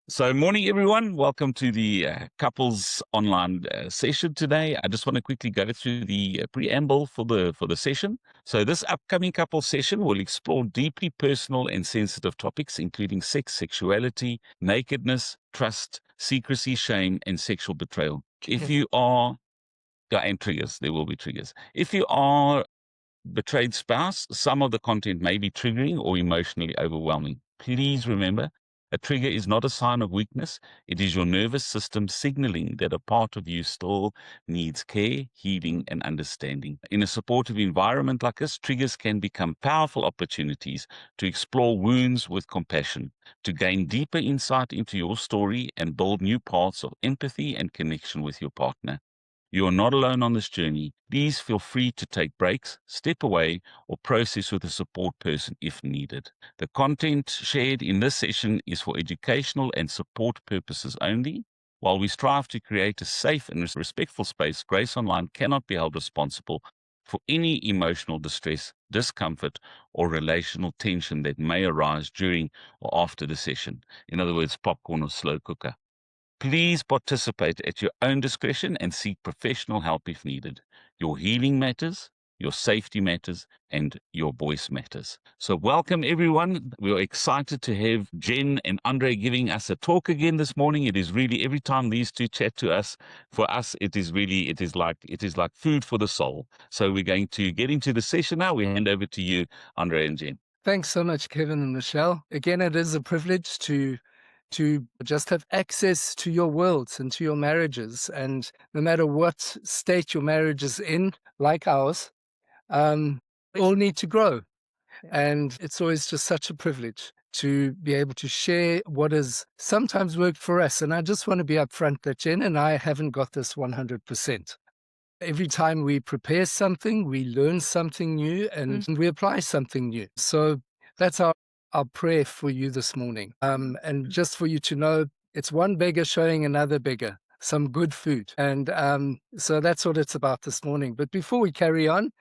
So, morning, everyone. Welcome to the couples online session today. I just want to quickly go through the preamble for the session. So, this upcoming couple session will explore deeply personal and sensitive topics, including sex, sexuality, nakedness, trust, secrecy, shame, and sexual betrayal. If you are and triggers, there will be triggers. If you are betrayed spouse, some of the content may be triggering or emotionally overwhelming. Please remember, a trigger is not a sign of weakness. It is your nervous system signaling that a part of you still needs care, healing, and understanding. In a supportive environment like this, triggers can become powerful opportunities to explore wounds with compassion, to gain deeper insight into your story, and build new paths of empathy and connection with your partner. You are not alone on this journey. Please feel free to take breaks, step away, or process with a support person if needed. The content shared in this session is for educational and support purposes only. While we strive to create a safe and respectful space, Grace Online cannot be held responsible for any emotional distress, discomfort, or relational tension that may arise during or after the session. In other words, popcorn or slow cooker. Please participate at your own discretion and seek professional help if needed. Your healing matters, your safety matters, and your voice matters. So welcome everyone. We're excited to have Jen and Andre giving us a talk again this morning. It is really every time these two chat to us, for us it is like food for the soul. So we're going to get into the session now. We hand over to you, Andre and Jen. Thanks so much, Kevin and Michelle. Again, it is a privilege to just have access to your worlds and to your marriages. And no matter what state your marriage is in, like ours, we all need to grow. And it's always just such a privilege to be able to share what has sometimes worked for us. And I just want to be upfront that Jen and I haven't got this 100%. Every time we prepare something, we learn something new and we apply something new. So that's our prayer for you this morning. And just for you to know, it's one beggar showing another beggar some good food. And so that's what it's about this morning. But before we carry on,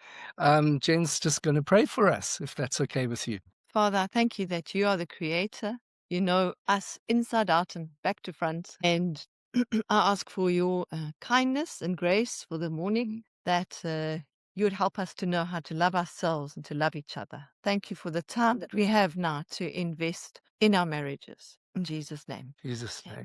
Jen's just going to pray for us, if that's okay with you. Father, I thank you that you are the creator. You know us inside out and back to front. And I ask for your kindness and grace for the morning, that you would help us to know how to love ourselves and to love each other. Thank you for the time that we have now to invest in our marriages. In Jesus' name. Jesus' name.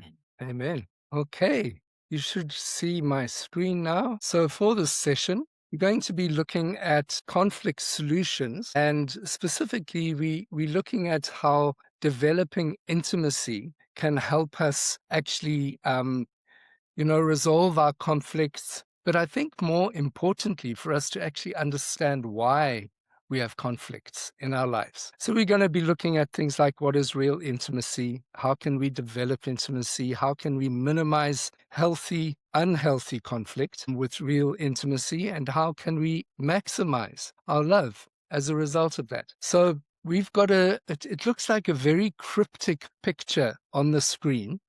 Amen. Amen. Okay. You should see my screen now. So for this session, we're going to be looking at conflict solutions, and specifically we're looking at how developing intimacy can help us actually resolve our conflicts. But I think more importantly, for us to actually understand why we have conflicts in our lives. So we're going to be looking at things like, what is real intimacy? How can we develop intimacy? How can we minimize healthy, unhealthy conflict with real intimacy? And how can we maximize our love as a result of that? So we've got it looks like a very cryptic picture on the screen.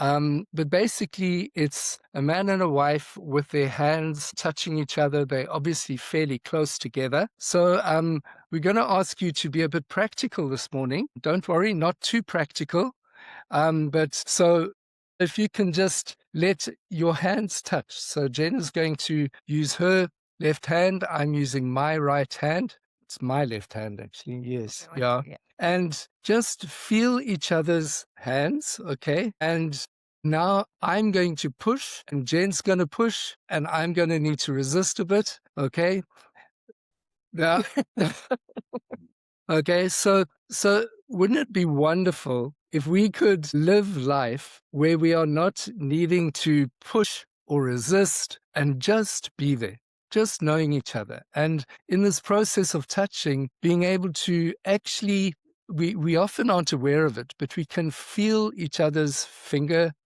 But basically, it's a man and a wife with their hands touching each other. They're obviously fairly close together. So we're going to ask you to be a bit practical this morning. Don't worry, not too practical. But so if you can just let your hands touch. So Jen is going to use her left hand. I'm using my right hand. It's my left hand, actually. Yes. Yeah. And just feel each other's hands, okay? And now I'm going to push, and Jen's going to push, and I'm going to need to resist a bit, okay? Now, okay, so wouldn't it be wonderful if we could live life where we are not needing to push or resist and just be there? Just knowing each other. And in this process of touching, being able to actually, we often aren't aware of it, but we can feel each other's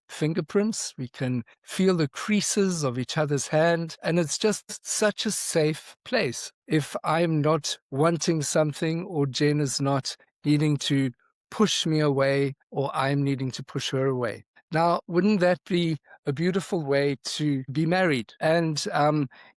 fingerprints. We can feel the creases of each other's hand. And it's just such a safe place. If I'm not wanting something, or Jen is not needing to push me away, or I'm needing to push her away. Now, wouldn't that be a beautiful way to be married? And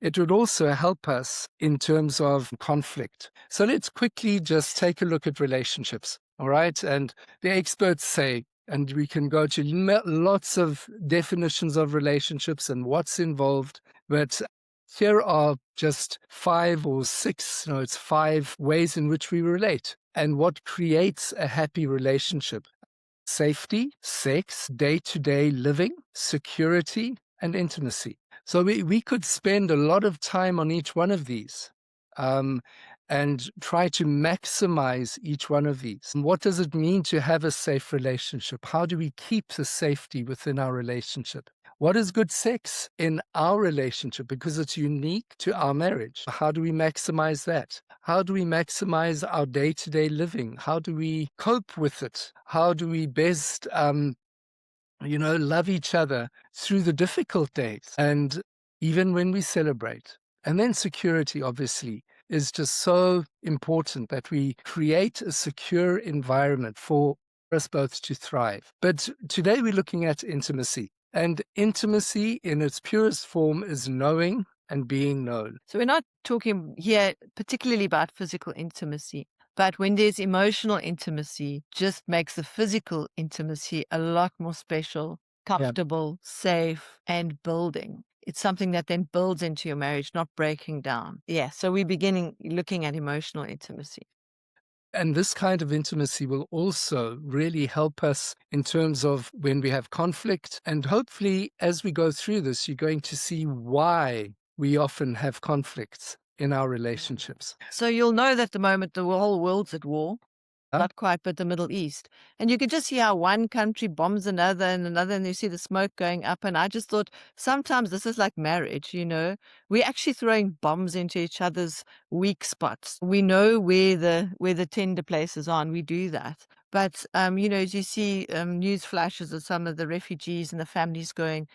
it would also help us in terms of conflict. So let's quickly just take a look at relationships, all right? And the experts say And we can go to lots of definitions of relationships and what's involved. But here are just 5 or 6, no, it's 5 ways in which we relate and what creates a happy relationship. Safety, sex, day-to-day living, security, and intimacy. So we could spend a lot of time on each one of these and try to maximize each one of these. And what does it mean to have a safe relationship? How do we keep the safety within our relationship? What is good sex in our relationship because it's unique to our marriage? How do we maximize that? How do we maximize our day-to-day living? How do we cope with it? How do we best, love each other through the difficult days and even when we celebrate? And then security, obviously, is just so important that we create a secure environment for us both to thrive. But today we're looking at intimacy. And intimacy in its purest form is knowing and being known. So we're not talking here particularly about physical intimacy, but when there's emotional intimacy, just makes the physical intimacy a lot more special, comfortable, safe, and building. It's something that then builds into your marriage, not breaking down. Yeah, so we're beginning looking at emotional intimacy. And this kind of intimacy will also really help us in terms of when we have conflict. And hopefully, as we go through this, you're going to see why we often have conflicts in our relationships. So you'll know that the moment the whole world's at war, not quite, but the Middle East. And you can just see how one country bombs another and another, and you see the smoke going up. And I just thought sometimes this is like marriage, We're actually throwing bombs into each other's weak spots. We know where the tender places are, and we do that. But, as you see news flashes of some of the refugees and the families going,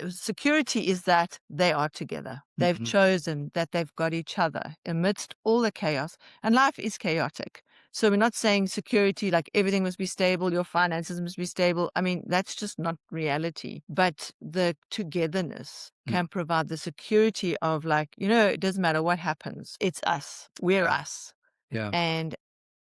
security is that they are together. They've chosen that they've got each other amidst all the chaos. And life is chaotic. So we're not saying security, like everything must be stable, your finances must be stable. I mean, that's just not reality. But the togetherness can provide the security of it doesn't matter what happens. It's us. We're us. Yeah. And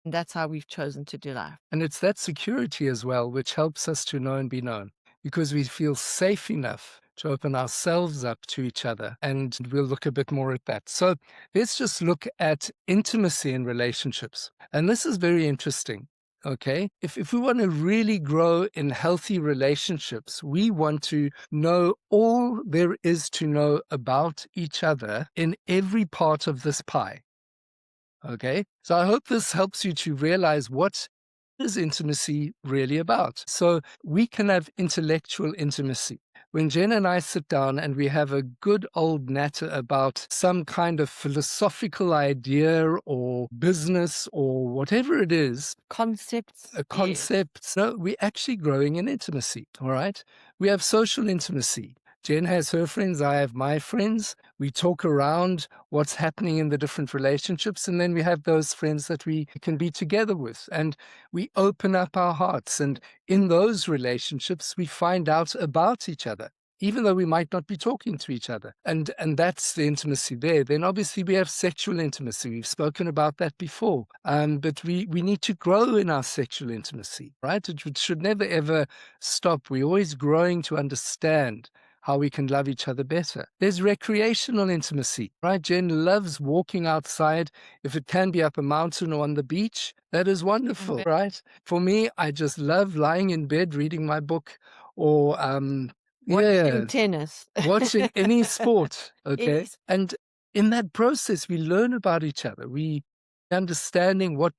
that's how we've chosen to do life. And it's that security as well, which helps us to know and be known because we feel safe enough to open ourselves up to each other. And we'll look a bit more at that. So let's just look at intimacy in relationships. And this is very interesting. Okay. If we want to really grow in healthy relationships, we want to know all there is to know about each other in every part of this pie. Okay. So I hope this helps you to realize what is intimacy really about. So we can have intellectual intimacy. When Jen and I sit down and we have a good old natter about some kind of philosophical idea or business or whatever it is, Concepts. a concept, no, we're actually growing in intimacy. All right. We have social intimacy. Jen has her friends, I have my friends. We talk around what's happening in the different relationships, and then we have those friends that we can be together with, and we open up our hearts. And in those relationships, we find out about each other, even though we might not be talking to each other. And that's the intimacy there. Then obviously we have sexual intimacy. We've spoken about that before. But we need to grow in our sexual intimacy, right? It should never, ever stop. We're always growing to understand how we can love each other better. There's recreational intimacy, right? Jen loves walking outside. If it can be up a mountain or on the beach, that is wonderful, right? For me, I just love lying in bed, reading my book, or watching tennis. watching any sport, okay? And in that process, we learn about each other. We understanding what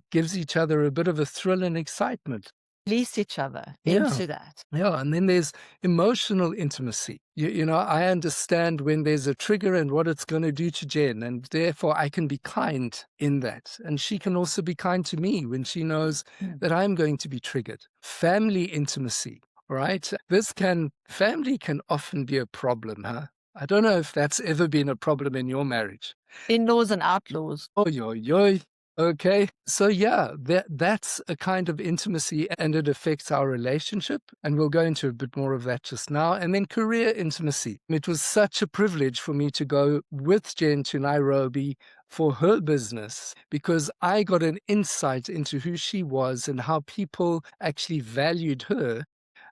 gives each other a bit of a thrill and excitement. Release each other into that. Yeah, and then there's emotional intimacy. I understand when there's a trigger and what it's going to do to Jen, and therefore I can be kind in that. And she can also be kind to me when she knows that I'm going to be triggered. Family intimacy, right? Family can often be a problem, huh? I don't know if that's ever been a problem in your marriage. In-laws and outlaws. Oh, yo. Okay, so yeah, that's a kind of intimacy, and it affects our relationship, and we'll go into a bit more of that just now. And then career intimacy. It was such a privilege for me to go with Jen to Nairobi for her business because I got an insight into who she was and how people actually valued her,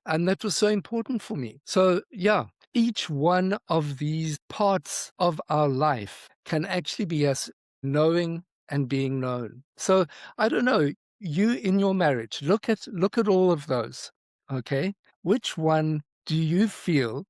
and that was so important for me. So yeah, each one of these parts of our life can actually be us knowing and being known. So I don't know, you in your marriage, look at all of those. Okay. Which one do you feel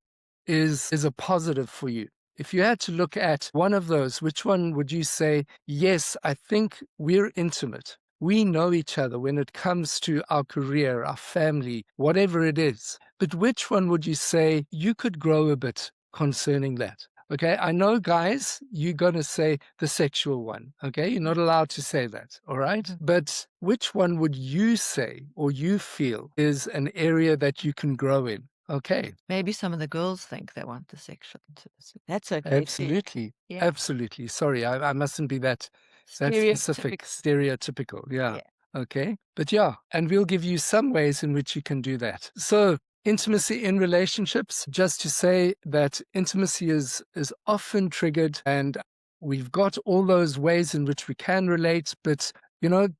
is a positive for you? If you had to look at one of those, which one would you say, yes, I think we're intimate. We know each other when it comes to our career, our family, whatever it is. But which one would you say you could grow a bit concerning that? Okay, I know, guys, you're going to say the sexual one. Okay, you're not allowed to say that. All right. Mhm. But which one would you say or you feel is an area that you can grow in? Okay, Maybe some of the girls think they want the sexual intimacy. That's okay too. absolutely. Yeah. Absolutely. Sorry, I mustn't be that specific, stereotypical. Yeah. Yeah. Okay. But yeah, and we'll give you some ways in which you can do that. So, intimacy in relationships, just to say that intimacy is often triggered, and we've got all those ways in which we can relate, but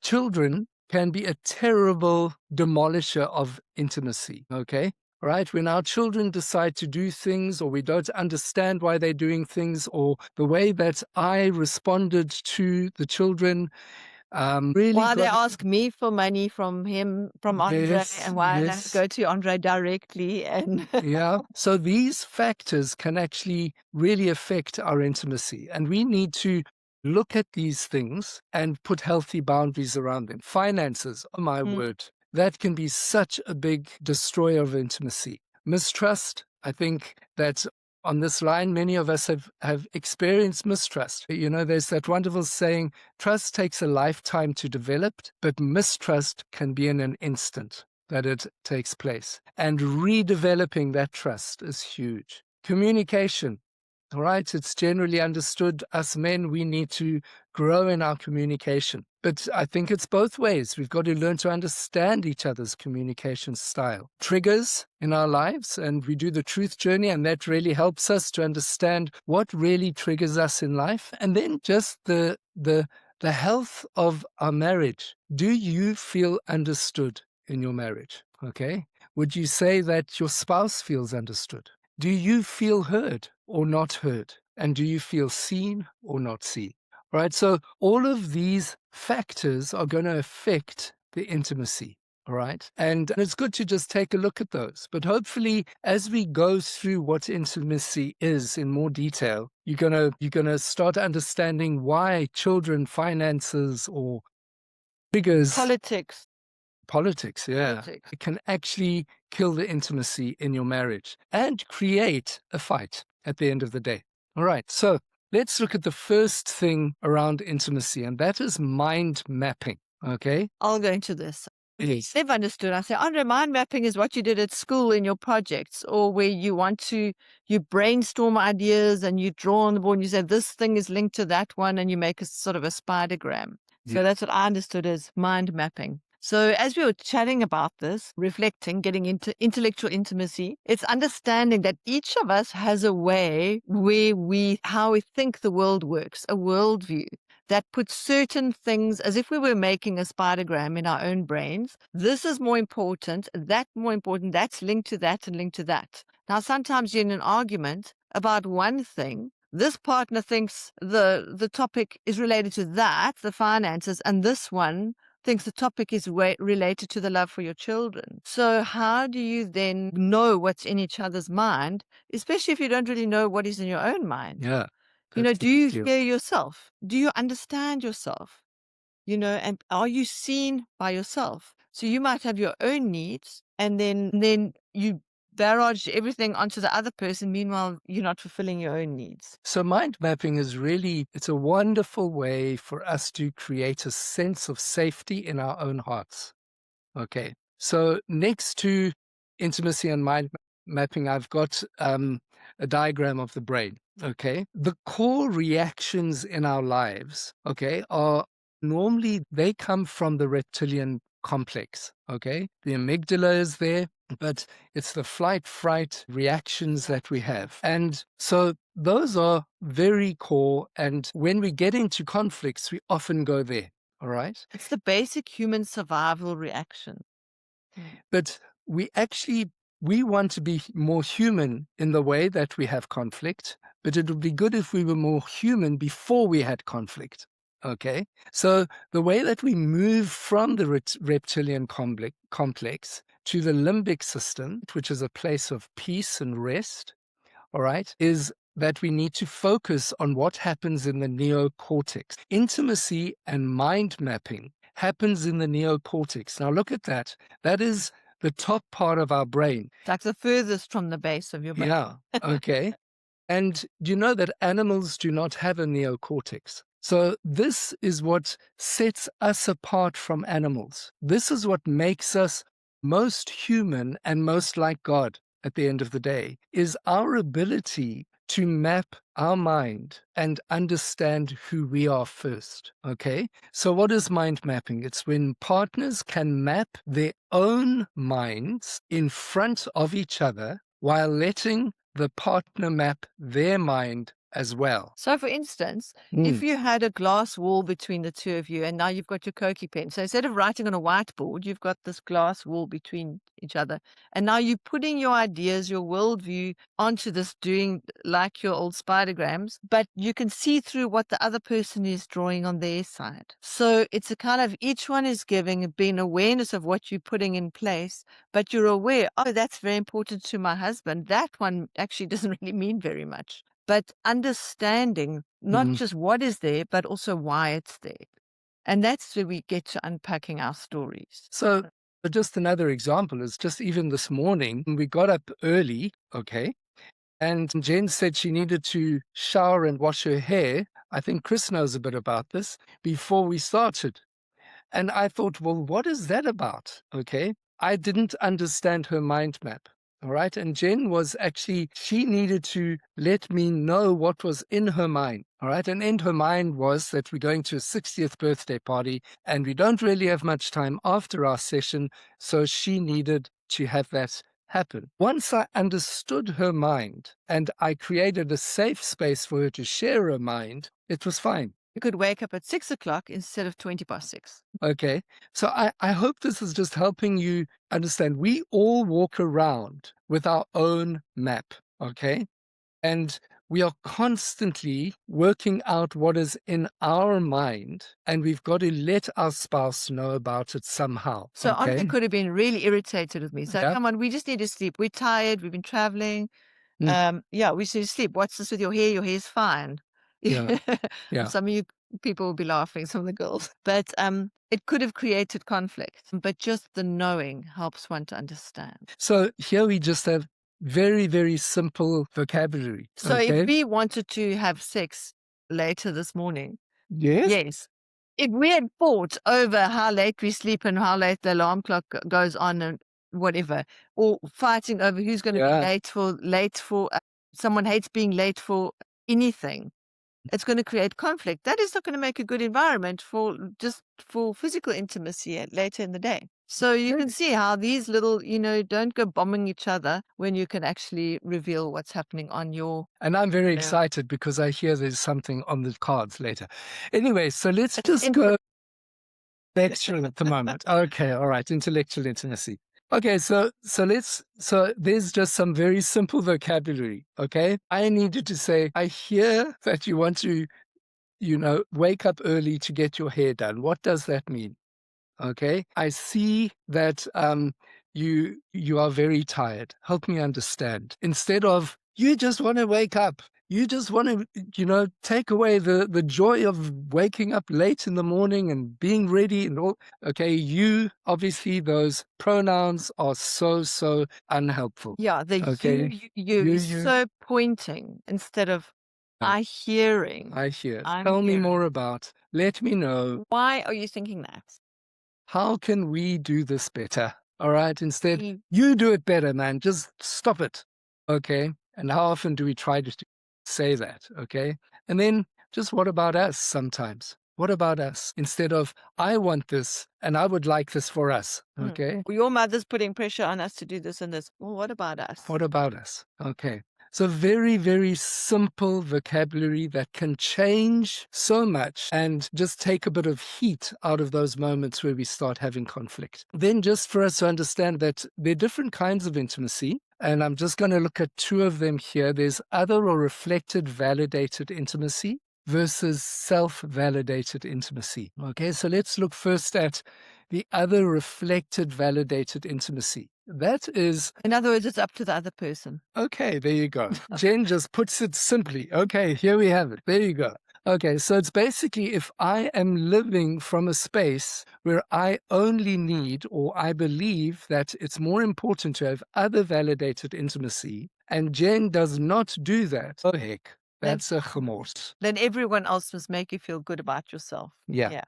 children can be a terrible demolisher of intimacy. Okay. Right? When our children decide to do things, or we don't understand why they're doing things, or the way that I responded to the children, really Why they got ask me for money from Andre, yes, and why I don't yes, go to Andre directly, and yeah. So these factors can actually really affect our intimacy, and we need to look at these things and put healthy boundaries around them. Finances, oh my Mm. word, that can be such a big destroyer of intimacy. Mistrust, I think that on this line, many of us have experienced mistrust. There's that wonderful saying, trust takes a lifetime to develop, but mistrust can be in an instant that it takes place. And redeveloping that trust is huge. Communication. All right, it's generally understood us men, we need to grow in our communication. But I think it's both ways. We've got to learn to understand each other's communication style. Triggers in our lives, and we do the truth journey, and that really helps us to understand what really triggers us in life. And then just the health of our marriage. Do you feel understood in your marriage? Okay. Would you say that your spouse feels understood? Do you feel heard or not heard? And do you feel seen or not seen? Right. So all of these factors are going to affect the intimacy. All right. And it's good to just take a look at those. But hopefully, as we go through what intimacy is in more detail, you're gonna start understanding why children, finances, or triggers, politics, yeah, Politics. it can actually kill the intimacy in your marriage and create a fight at the end of the day. All right, so let's look at the first thing around intimacy, and that is mind mapping. Okay? I'll go into this. Yes. They've understood. I say, Andre, mind mapping is what you did at school in your projects, or where you brainstorm ideas and you draw on the board and you say, this thing is linked to that one, and you make a sort of a spidergram. So Yeah. that's what I understood as mind mapping. So as we were chatting about this, reflecting, getting into intellectual intimacy, it's understanding that each of us has a way how we think the world works, a worldview that puts certain things as if we were making a spidergram in our own brains. This is more important, that more important, that's linked to that and linked to that. Now, sometimes you're in an argument about one thing. This partner thinks the topic is related to that, the finances, and this one thinks the topic is related to the love for your children. So how do you then know what's in each other's mind, especially if you don't really know what is in your own mind? Yeah. Do That's a you big deal. hear yourself? Do you understand yourself? And are you seen by yourself? So you might have your own needs, and then you barrage everything onto the other person. Meanwhile, you're not fulfilling your own needs. So mind mapping it's a wonderful way for us to create a sense of safety in our own hearts. Okay. So next to intimacy and mind mapping, I've got a diagram of the brain. Okay. The core reactions in our lives, okay, are Normally, they come from the reptilian complex, okay? The amygdala is there, but it's the flight-fright reactions that we have. And so those are very core, and when we get into conflicts, we often go there, all right? It's the basic human survival reaction. But we want to be more human in the way that we have conflict, but it would be good if we were more human before we had conflict. Okay, so the way that we move from the reptilian complex to the limbic system, which is a place of peace and rest, all right, is that we need to focus on what happens in the neocortex. Intimacy and mind mapping happens in the neocortex. Now look at that. That is the top part of our brain. It's like the furthest from the base of your brain. Yeah, okay. And do you know that animals do not have a neocortex? So this is what sets us apart from animals. This is what makes us most human and most like God at the end of the day, is our ability to map our mind and understand who we are first. Okay? So what is mind mapping? It's when partners can map their own minds in front of each other while letting the partner map their mind as well. So, for instance, if you had a glass wall between the two of you and now you've got your Koki pen, so instead of writing on a whiteboard, you've got this glass wall between each other. And now you're putting your ideas, your worldview onto this, doing like your old spidergrams, but you can see through what the other person is drawing on their side. So it's a kind of each one is being awareness of what you're putting in place, but you're aware, oh, that's very important to my husband. That one actually doesn't really mean very much. But understanding not just what is there, but also why it's there. And that's where we get to unpacking our stories. So just another example is just even this morning, we got up early, okay, and Jen said she needed to shower and wash her hair. I think Chris knows a bit about this, before we started. And I thought, well, what is that about? Okay. I didn't understand her mind map. All right. And Jen was actually, she needed to let me know what was in her mind. All right. And in her mind was that we're going to a 60th birthday party and we don't really have much time after our session. So she needed to have that happen. Once I understood her mind and I created a safe space for her to share her mind, it was fine. You could wake up at 6 o'clock instead of 6:20. Okay. So I hope this is just helping you understand. We all walk around with our own map, okay? And we are constantly working out what is in our mind, and we've got to let our spouse know about it somehow. So okay? Andre could have been really irritated with me. So Yeah. come on, we just need to sleep. We're tired. We've been traveling. Yeah, we should sleep. What's this with your hair? Your hair's fine. Yeah. Yeah. Some of you people will be laughing, some of the girls. But it could have created conflict. But just the knowing helps one to understand. So here we just have very, very simple vocabulary. So okay? if we wanted to have sex later this morning, Yes. yes. If we had fought over how late we sleep and how late the alarm clock goes on and whatever, or fighting over who's going to Yeah. be late for someone hates being late for anything, it's going to create conflict. That is not going to make a good environment for physical intimacy later in the day. So you can see how these little, don't go bombing each other when you can actually reveal what's happening on your. And I'm very excited because I hear there's something on the cards later. Anyway, so let's just go intellectual at the moment. Okay, all right, intellectual intimacy. Okay, so there's just some very simple vocabulary, okay? I needed to say, I hear that you want to, wake up early to get your hair done. What does that mean? Okay, I see that you are very tired. Help me understand. Instead of you just want to wake up, you just want to, take away the joy of waking up late in the morning and being ready and all. Okay, you obviously those pronouns are so unhelpful. Yeah, okay, you so pointing instead of I hearing. I hear. I'm Tell me hearing. more about. Let me know. Why are you thinking that? How can we do this better? All right. Instead, you do it better, man. Just stop it. Okay. And how often do we try to say that? Okay. And then just what about us sometimes? What about us? Instead of, I want this and I would like this for us. Okay. Well, your mother's putting pressure on us to do this and this. Well, what about us? What about us? Okay. So very, very simple vocabulary that can change so much and just take a bit of heat out of those moments where we start having conflict. Then just for us to understand that there are different kinds of intimacy. And I'm just going to look at two of them here. There's other or reflected validated intimacy versus self-validated intimacy. Okay, so let's look first at the other reflected validated intimacy. That is, In other words, it's up to the other person. okay, there you go. Jen just puts it simply. Okay, here we have it. There you go. Okay, so it's basically if I am living from a space where I only need, or I believe that it's more important to have other validated intimacy, and Jen does not do that, oh heck, that's a gemors. Then everyone else must make you feel good about yourself. Yeah.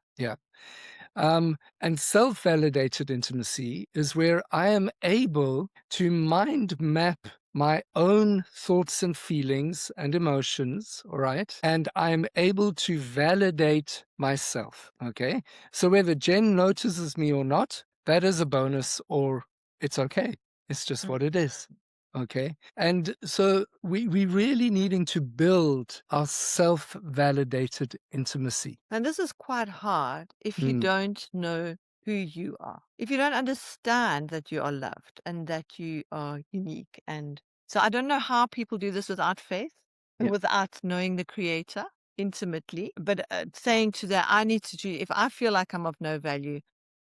And self-validated intimacy is where I am able to mind map my own thoughts and feelings and emotions, all right? And I'm able to validate myself, okay? So whether Jen notices me or not, that is a bonus, or it's okay. It's just what it is. Okay. And so we really needing to build our self-validated intimacy. And this is quite hard if you don't know who you are. If you don't understand that you are loved and that you are unique. And so I don't know how people do this without faith and Yeah. without knowing the Creator intimately, but saying to that, I need to do, if I feel like I'm of no value,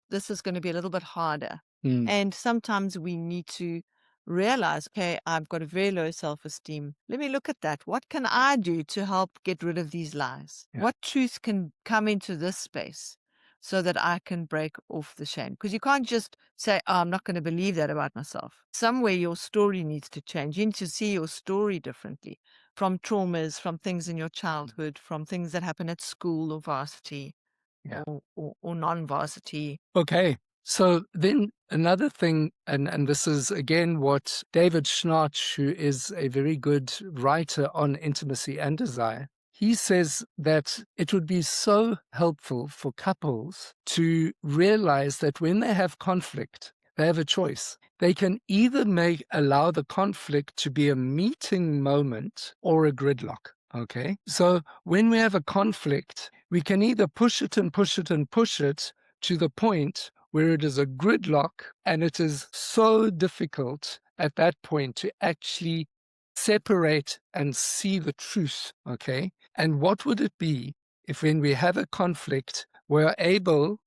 this is going to be a little bit harder. And sometimes we need to realize, okay, I've got a very low self-esteem. Let me look at that. What can I do to help get rid of these lies? Yeah. What truth can come into this space so that I can break off the shame? Because you can't just say, oh, I'm not going to believe that about myself. Somewhere your story needs to change. You need to see your story differently, from traumas, from things in your childhood, from things that happen at school or varsity. Yeah. Or non-varsity. Okay. So then another thing, and this is again what David Schnarch, who is a very good writer on intimacy and desire, he says that it would be so helpful for couples to realize that when they have conflict, they have a choice. They can either allow the conflict to be a meeting moment or a gridlock. Okay. So when we have a conflict, we can either push it and push it and push it to the point where it is a gridlock, and it is so difficult at that point to actually separate and see the truth, okay? And what would it be if when we have a conflict, we're able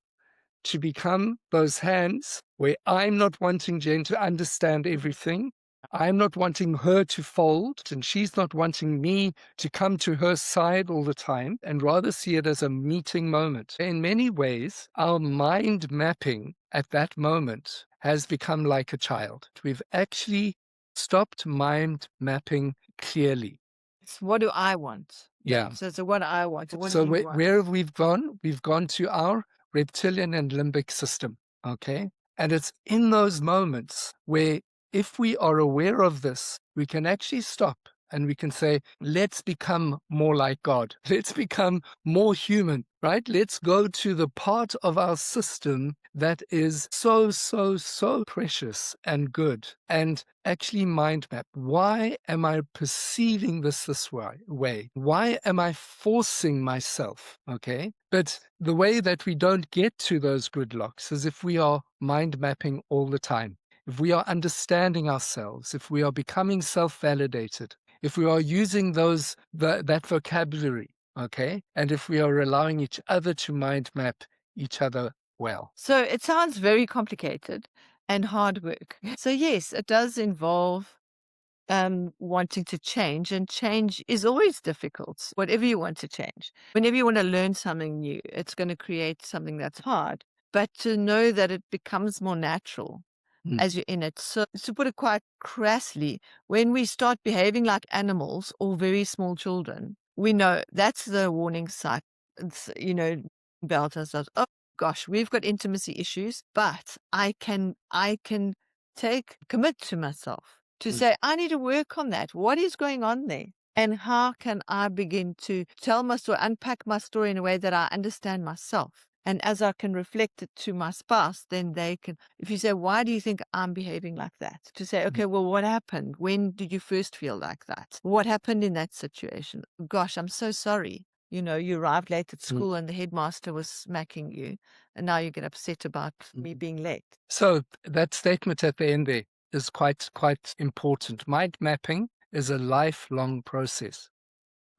to become those hands where I'm not wanting Jen to understand everything. I'm not wanting her to fold, and she's not wanting me to come to her side all the time, and rather see it as a meeting moment. In many ways, our mind mapping at that moment has become like a child. We've actually stopped mind mapping clearly. It's what do I want? Yeah. So what I want. What So do you want? where have we gone? We've gone to our reptilian and limbic system, okay? And it's in those moments where if we are aware of this, we can actually stop and we can say, let's become more like God. Let's become more human, right? Let's go to the part of our system that is so, so, so precious and good, and actually mind map. Why am I perceiving this way? Why am I forcing myself? Okay. But the way that we don't get to those gridlocks is if we are mind mapping all the time. If we are understanding ourselves, if we are becoming self-validated, if we are using that vocabulary, okay, and if we are allowing each other to mind map each other well. So it sounds very complicated and hard work. So yes, it does involve wanting to change, and change is always difficult. Whatever you want to change, whenever you want to learn something new, it's going to create something that's hard. But to know that it becomes more natural as you're in it. So to put it quite crassly, when we start behaving like animals or very small children, we know that's the warning sign. It's, bell tells us, oh gosh, we've got intimacy issues, but I can commit to myself to say, I need to work on that. What is going on there? And how can I begin to tell my story, unpack my story in a way that I understand myself? And as I can reflect it to my spouse, then they can, if you say, why do you think I'm behaving like that? To say, okay, well, what happened? When did you first feel like that? What happened in that situation? Gosh, I'm so sorry. You know, you arrived late at school and the headmaster was smacking you, and now you get upset about me being late. So that statement at the end there is quite important. Mind mapping is a lifelong process.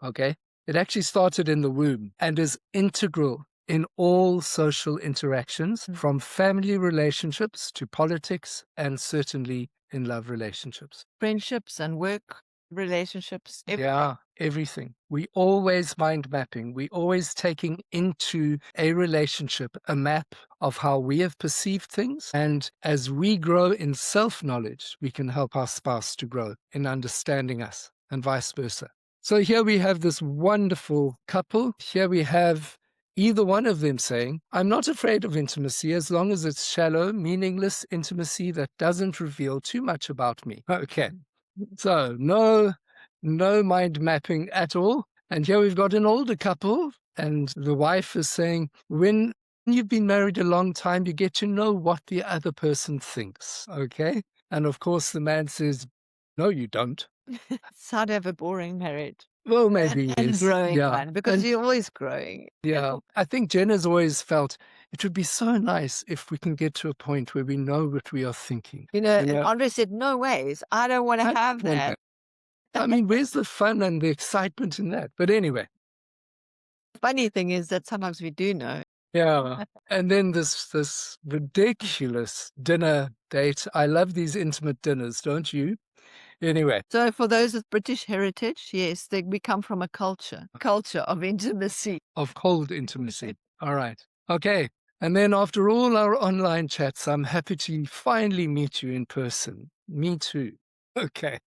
Okay? It actually started in the womb and is integral in all social interactions, from family relationships to politics, and certainly in love relationships. Friendships and work relationships, everything. Yeah, everything. We always mind mapping. We always taking into a relationship a map of how we have perceived things. And as we grow in self-knowledge, we can help our spouse to grow in understanding us and vice versa. So here we have this wonderful couple. Here we have either one of them saying, I'm not afraid of intimacy as long as it's shallow, meaningless intimacy that doesn't reveal too much about me. Okay. So no mind mapping at all. And here we've got an older couple, and the wife is saying, when you've been married a long time, you get to know what the other person thinks. Okay. And of course, the man says, no, you don't. It's hard to have a boring marriage. Well, maybe And yes. growing Yeah. one, because And you're always growing. yeah, I think Jen has always felt it would be so nice if we can get to a point where we know what we are thinking. You know, and Andre said, no ways, I don't want to I have don't want that. I mean, where's the fun and the excitement in that? But anyway, Funny thing is that sometimes we do know. yeah. And then this ridiculous dinner date. I love these intimate dinners, don't you? Anyway, So for those with British heritage, yes, we come from a culture of intimacy. of cold intimacy. All right. Okay. And then after all our online chats, I'm happy to finally meet you in person. Me too. Okay.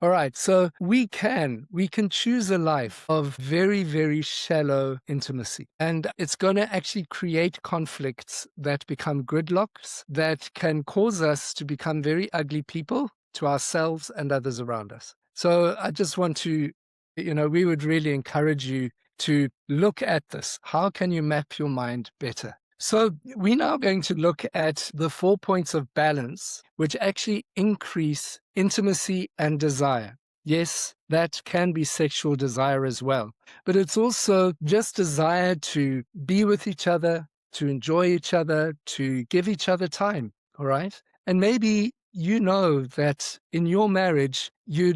All right, so we can choose a life of very, very shallow intimacy. And it's going to actually create conflicts that become gridlocks that can cause us to become very ugly people to ourselves and others around us. So I just want to, we would really encourage you to look at this. How can you map your mind better? So we're now going to look at the 4 points of balance, which actually increase intimacy and desire. Yes, that can be sexual desire as well, but it's also just desire to be with each other, to enjoy each other, to give each other time, all right? And maybe you know that in your marriage, you're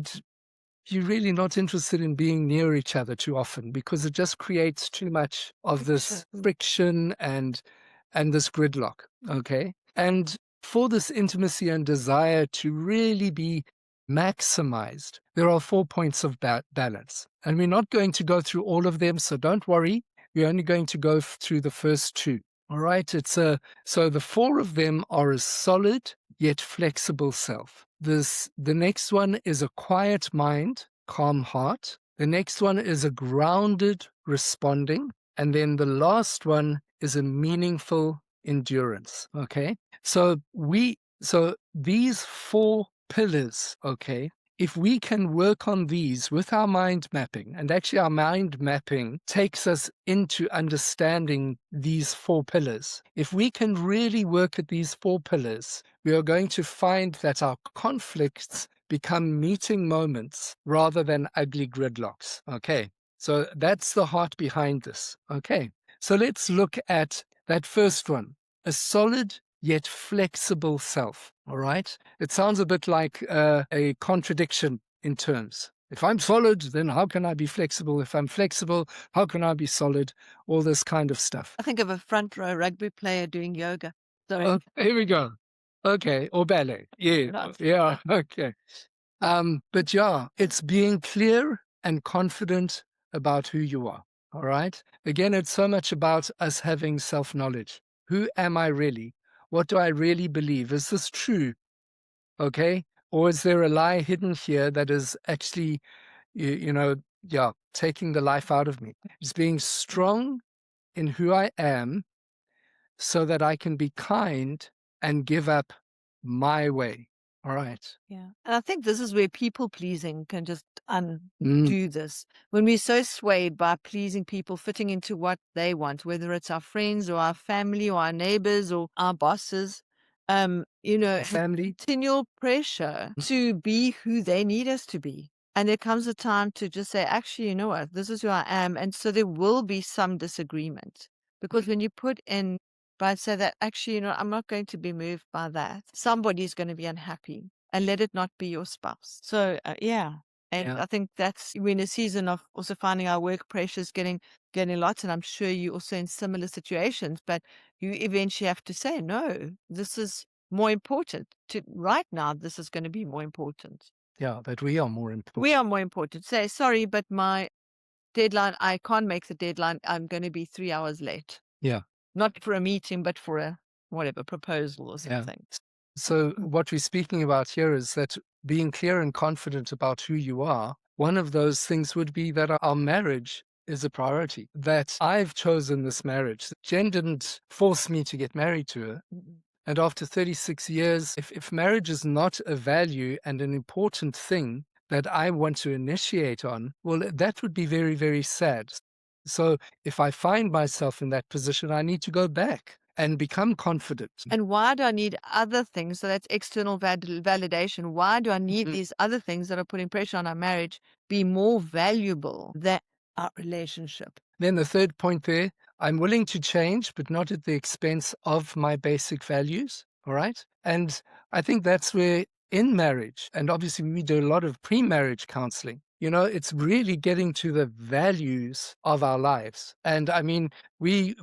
really not interested in being near each other too often because it just creates too much of this friction and this gridlock. Okay. And for this intimacy and desire to really be maximized, there are 4 points of balance. And we're not going to go through all of them, so don't worry. We're only going to go through the first 2. All right. So the 4 of them are a solid yet flexible self. The next one is a quiet mind, calm heart. The next one is a grounded responding. And then the last one is a meaningful endurance. Okay. So these 4 pillars, okay, if we can work on these with our mind mapping, and actually our mind mapping takes us into understanding these 4 pillars. If we can really work at these 4 pillars, we are going to find that our conflicts become meeting moments rather than ugly gridlocks. Okay. So that's the heart behind this. Okay. So let's look at that first one, a solid yet flexible self. All right. It sounds a bit like a contradiction in terms. If I'm solid, then how can I be flexible? If I'm flexible, how can I be solid? All this kind of stuff. I think of a front row rugby player doing yoga. Sorry. Oh, here we go. Okay. Or ballet. Yeah. Right. Yeah. Okay. But yeah, it's being clear and confident about who you are. All right. Again, it's so much about us having self-knowledge. Who am I really? What do I really believe? Is this true? Okay. Or is there a lie hidden here that is actually, taking the life out of me? It's being strong in who I am so that I can be kind and give up my way. All right. Yeah. And I think this is where people pleasing can just Mm. undo this. When we're so swayed by pleasing people, fitting into what they want, whether it's our friends or our family or our neighbors or our bosses, Family. continual pressure to be who they need us to be. And there comes a time to just say, actually, you know what, this is who I am. And so there will be some disagreement. Because when you put in, but say that actually, I'm not going to be moved by that. Somebody's going to be unhappy, and let it not be your spouse. So, yeah. And Yeah. I think that's we're in a season of also finding our work pressures getting lots. And I'm sure you also in similar situations, but you eventually have to say, no, this is more important right now. This is going to be more important. Yeah, but we are more important. We are more important. Say, sorry, but my deadline, I can't make the deadline. I'm going to be 3 hours late. Yeah. Not for a meeting, but for a whatever proposal or Yeah. something. So what we're speaking about here is that being clear and confident about who you are, one of those things would be that our marriage is a priority, that I've chosen this marriage. Jen didn't force me to get married to her. Mm-mm. And after 36 years, if marriage is not a value and an important thing that I want to initiate on, well, that would be very, very sad. So if I find myself in that position, I need to go back and become confident. And why do I need other things? So that's external validation. Why do I need Mhm. these other things that are putting pressure on our marriage be more valuable than our relationship? Then the third point there, I'm willing to change, but not at the expense of my basic values. All right. And I think that's where in marriage, and obviously we do a lot of pre-marriage counseling, it's really getting to the values of our lives. And I mean, we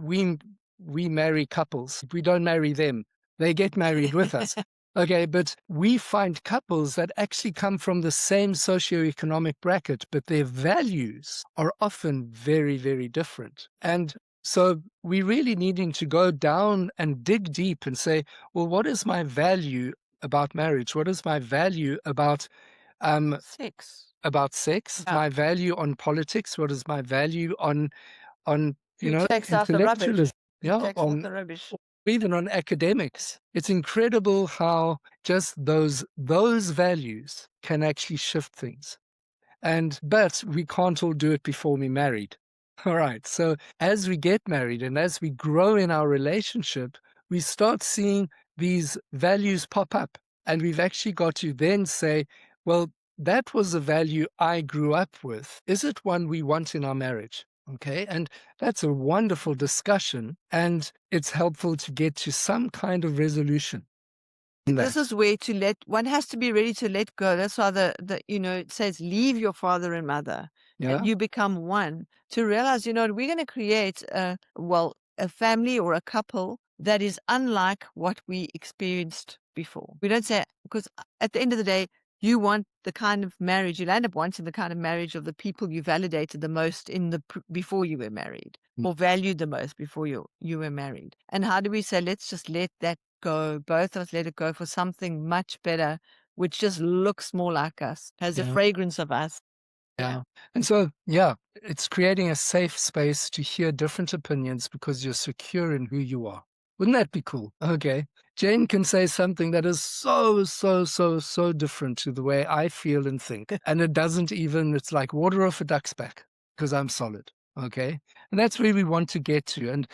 marry couples. We don't marry them. They get married with us. Okay, but we find couples that actually come from the same socioeconomic bracket, but their values are often very, very different. And so we really needing to go down and dig deep and say, well, what is my value about marriage? What is my value about Sex. sex? Yeah. My value on politics? What is my value on Who takes out the rubbish? intellectualism? Who Yeah, takes out the rubbish? even on academics. It's incredible how just those values can actually shift things. But we can't all do it before we're married. All right. So as we get married and as we grow in our relationship, we start seeing these values pop up. And we've actually got to then say, well, that was a value I grew up with. Is it one we want in our marriage? Okay. And that's a wonderful discussion. And it's helpful to get to some kind of resolution. This is where one has to be ready to let go. That's why it says, leave your father and mother. Yeah. And you become one to realize, we're going to create a family or a couple that is unlike what we experienced before. We don't say, because at the end of the day, you want the kind of marriage, you'll end up wanting the kind of marriage of the people you validated the most before you were married, or valued the most before you were married. And how do we say, let's just let that go, both of us let it go for something much better, which just looks more like us, has a fragrance of us. Yeah. And so, it's creating a safe space to hear different opinions because you're secure in who you are. Wouldn't that be cool? Okay. Jane can say something that is so, so, so, so different to the way I feel and think. And it's like water off a duck's back because I'm solid. Okay. And that's where we want to get to. And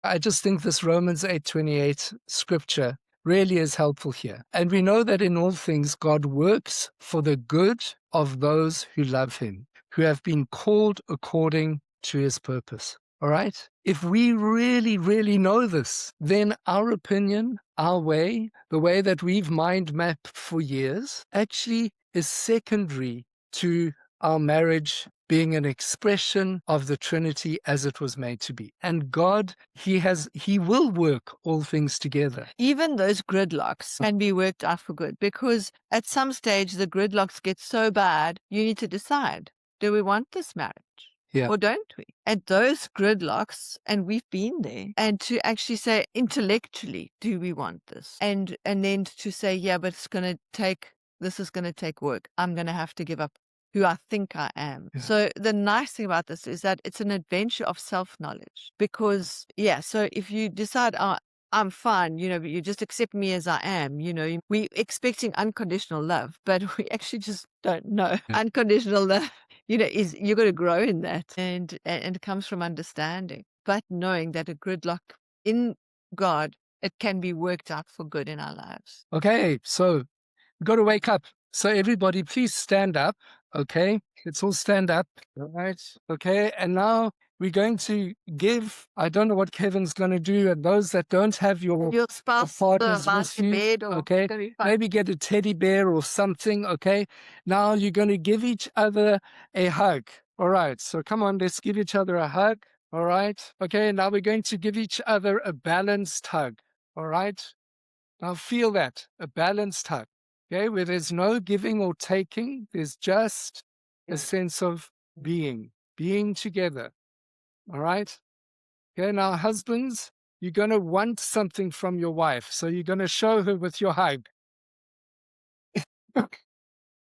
I just think this Romans 8:28 scripture really is helpful here. And we know that in all things, God works for the good of those who love him, who have been called according to his purpose. All right? If we really, really know this, then our opinion, our way, the way that we've mind mapped for years, actually is secondary to our marriage being an expression of the Trinity as it was made to be. And God, he will work all things together. Even those gridlocks can be worked out for good, because at some stage the gridlocks get so bad, you need to decide, do we want this marriage? Yeah. Or don't we? And those gridlocks, and we've been there, and to actually say intellectually, do we want this? And then to say, yeah, but this is going to take work. I'm going to have to give up who I think I am. Yeah. So the nice thing about this is that it's an adventure of self-knowledge, because, so if you decide, I'm fine, but you just accept me as I am. We expecting unconditional love, but we actually just don't know. Yeah. Unconditional love, is you're going to grow in that, and it comes from understanding, but knowing that a gridlock in God, it can be worked out for good in our lives. Okay, so we've got to wake up. So everybody, please stand up. Okay, let's all stand up. All right. Okay, and now we're going to give. I don't know what Kevin's going to do. And those that don't have your spouse partners lie with in you, bed, or okay, gonna be fine. maybe get a teddy bear or something. Okay, now you're going to give each other a hug. All right. So come on, let's give each other a hug. All right. Okay, now we're going to give each other a balanced hug. All right. Now feel that, a balanced hug, okay, where there's no giving or taking, there's just a sense of being together, all right? Okay, now husbands, you're going to want something from your wife, so you're going to show her with your hug.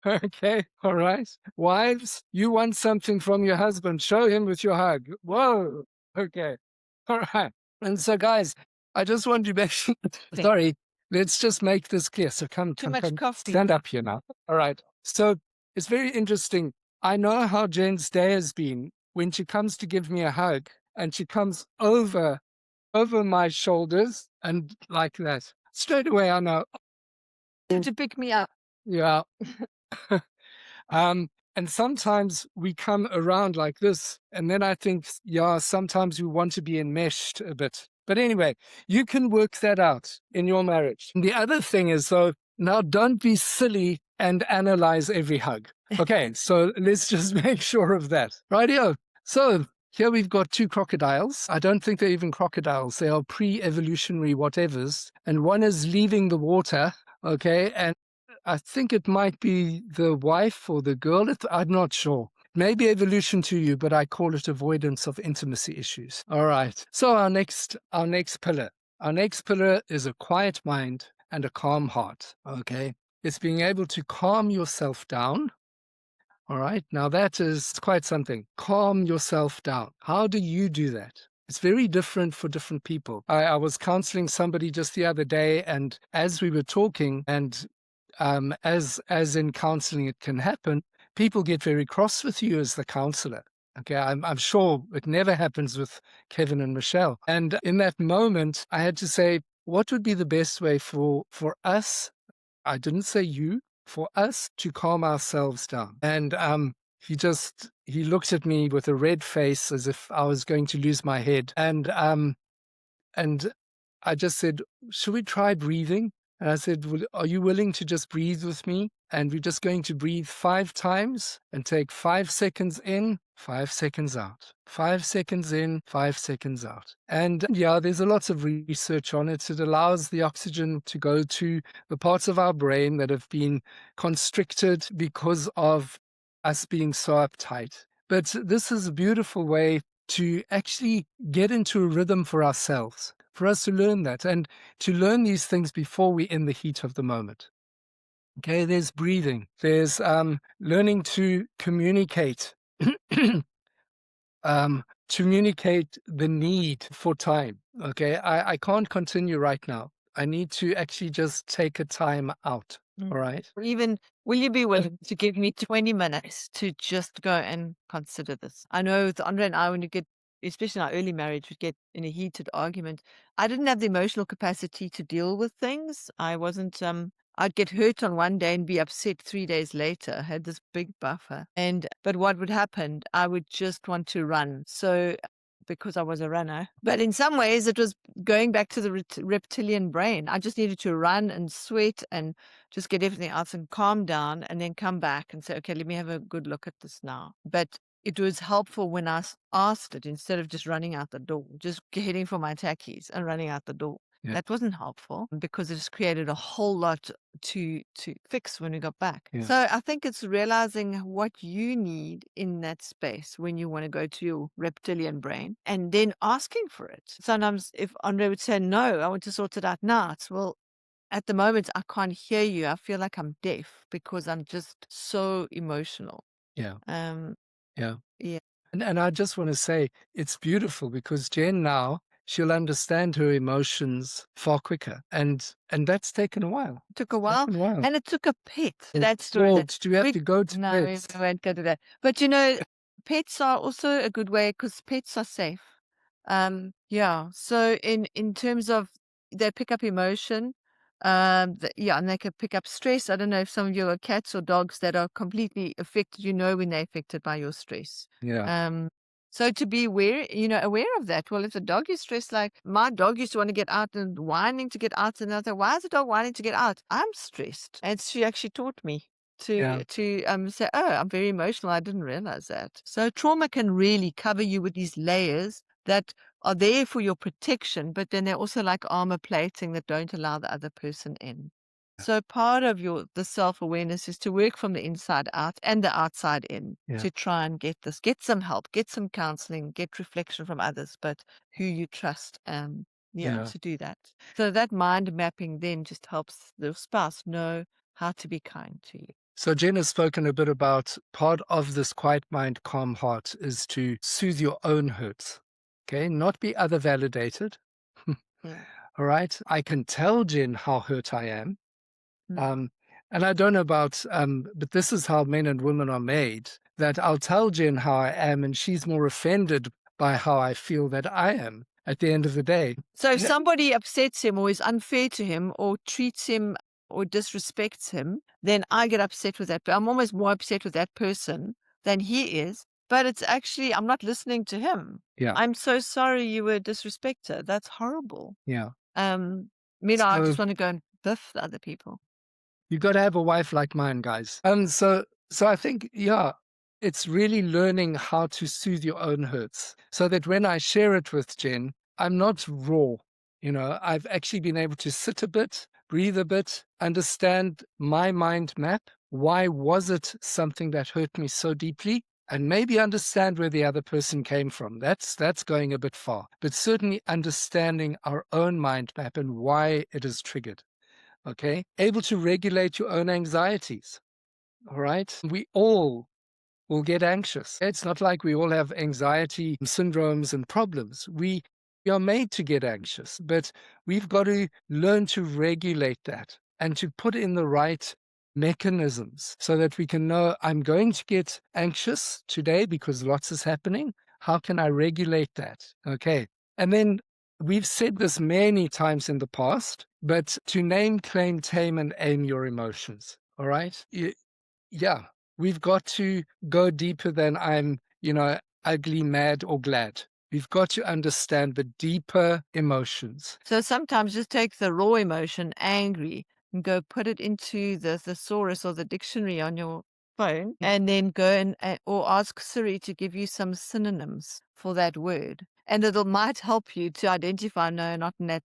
Okay, all right. Wives, you want something from your husband, show him with your hug. Whoa, okay, all right. And so, guys, I just want to make sure, sorry, let's just make this clear. So come, Too much coffee. stand up here now. All right. So it's very interesting. I know how Jen's day has been when she comes to give me a hug and she comes over my shoulders and like that. Straight away, I know, To pick me up. yeah. And sometimes we come around like this, and then I think, yeah, sometimes we want to be enmeshed a bit. But anyway, you can work that out in your marriage. And the other thing is, though, now don't be silly and analyze every hug. Okay, so let's just make sure of that. Rightio. So here we've got two crocodiles. I don't think they're even crocodiles. They are pre-evolutionary whatevers. And one is leaving the water, okay, and I think it might be the wife or the girl. I'm not sure. Maybe evolution to you, but I call it avoidance of intimacy issues. All right. So our next pillar. Our next pillar is a quiet mind and a calm heart. Okay. It's being able to calm yourself down. All right. Now that is quite something. Calm yourself down. How do you do that? It's very different for different people. I was counseling somebody just the other day, and as we were talking, and as in counseling it can happen, people get very cross with you as the counselor. Okay, I'm sure it never happens with Kevin and Michelle. And in that moment, I had to say, what would be the best way for us? I didn't say you, for us to calm ourselves down. And he looked at me with a red face as if I was going to lose my head. And I just said, should we try breathing? And I said, well, are you willing to just breathe with me? And we're just going to breathe 5 times and take 5 seconds in, 5 seconds out, 5 seconds in, 5 seconds out. And yeah, there's a lot of research on it. It allows the oxygen to go to the parts of our brain that have been constricted because of us being so uptight. But this is a beautiful way to actually get into a rhythm for ourselves, for us to learn that and to learn these things before we're in the heat of the moment. Okay, there's breathing. There's learning to communicate, communicate the need for time. Okay, I can't continue right now. I need to actually just take a time out. All right. Or even, will you be willing to give me 20 minutes to just go and consider this? I know with Andre and I, when you get, especially in our early marriage, we'd get in a heated argument. I didn't have the emotional capacity to deal with things. I wasn't, I'd get hurt on one day and be upset 3 days later. I had this big buffer. But what would happen? I would just want to run. So, because I was a runner. But in some ways, it was going back to the reptilian brain. I just needed to run and sweat and just get everything else and calm down and then come back and say, okay, let me have a good look at this now. But it was helpful when I asked it instead of just running out the door, just heading for my tackies and running out the door. Yeah. That wasn't helpful because it just created a whole lot to fix when we got back. Yeah. So I think it's realizing what you need in that space when you want to go to your reptilian brain and then asking for it. Sometimes if Andre would say, no, I want to sort it out now, it's, well, at the moment, I can't hear you. I feel like I'm deaf because I'm just so emotional. Yeah. Um, Yeah. yeah. And I just want to say it's beautiful because Jen now, she'll understand her emotions far quicker. And that's taken a while. It took a while, Taken a while. and it took a pet. Yes. That story. Well, do you have to go to No, pets? we won't go to that. But pets are also a good way because pets are safe. Yeah. So in terms of they pick up emotion, yeah, and they can pick up stress. I don't know if some of you are cats or dogs that are completely affected. When they're affected by your stress. Yeah. So to be aware of that. Well, if the dog is stressed, like my dog used to want to get out and whining to get out, and I thought, why is the dog whining to get out? I'm stressed, and she actually taught me Yeah. to say, oh, I'm very emotional. I didn't realize that. So trauma can really cover you with these layers that are there for your protection, but then they're also like armor plating that don't allow the other person in. So part of the self-awareness is to work from the inside out and the outside in Yeah. to try and get some help, get some counseling, get reflection from others, but who you trust, Yeah. to do that. So that mind mapping then just helps the spouse know how to be kind to you. So Jen has spoken a bit about part of this quiet mind, calm heart is to soothe your own hurts. Okay, not be other validated. Mm. All right. I can tell Jen how hurt I am. Mm. And I don't know about, but this is how men and women are made, that I'll tell Jen how I am, and she's more offended by how I feel that I am at the end of the day. So if somebody upsets him or is unfair to him or treats him or disrespects him, then I get upset with that. But I'm almost more upset with that person than he is. But it's actually, I'm not listening to him. Yeah. I'm so sorry you were disrespected. That's horrible. Yeah. I So just want to go and biff the other people. you got to have a wife like mine, guys. So I think, yeah, it's really learning how to soothe your own hurts so that when I share it with Jen, I'm not raw. I've actually been able to sit a bit, breathe a bit, understand my mind map. Why was it something that hurt me so deeply? And maybe understand where the other person came from. That's going a bit far, but certainly understanding our own mind map and why it is triggered. Okay, able to regulate your own anxieties. All right, we all will get anxious. It's not like we all have anxiety syndromes and problems. We are made to get anxious, but we've got to learn to regulate that and to put in the right mechanisms so that we can know I'm going to get anxious today because lots is happening. How can I regulate that? Okay. And then we've said this many times in the past, but to name, claim, tame, and aim your emotions. All right. Yeah. We've got to go deeper than I'm, ugly, mad, or glad. We've got to understand the deeper emotions. So sometimes just take the raw emotion, angry, and go put it into the thesaurus or the dictionary on your phone, and then go or ask Siri to give you some synonyms for that word. And might help you to identify, no, not in that,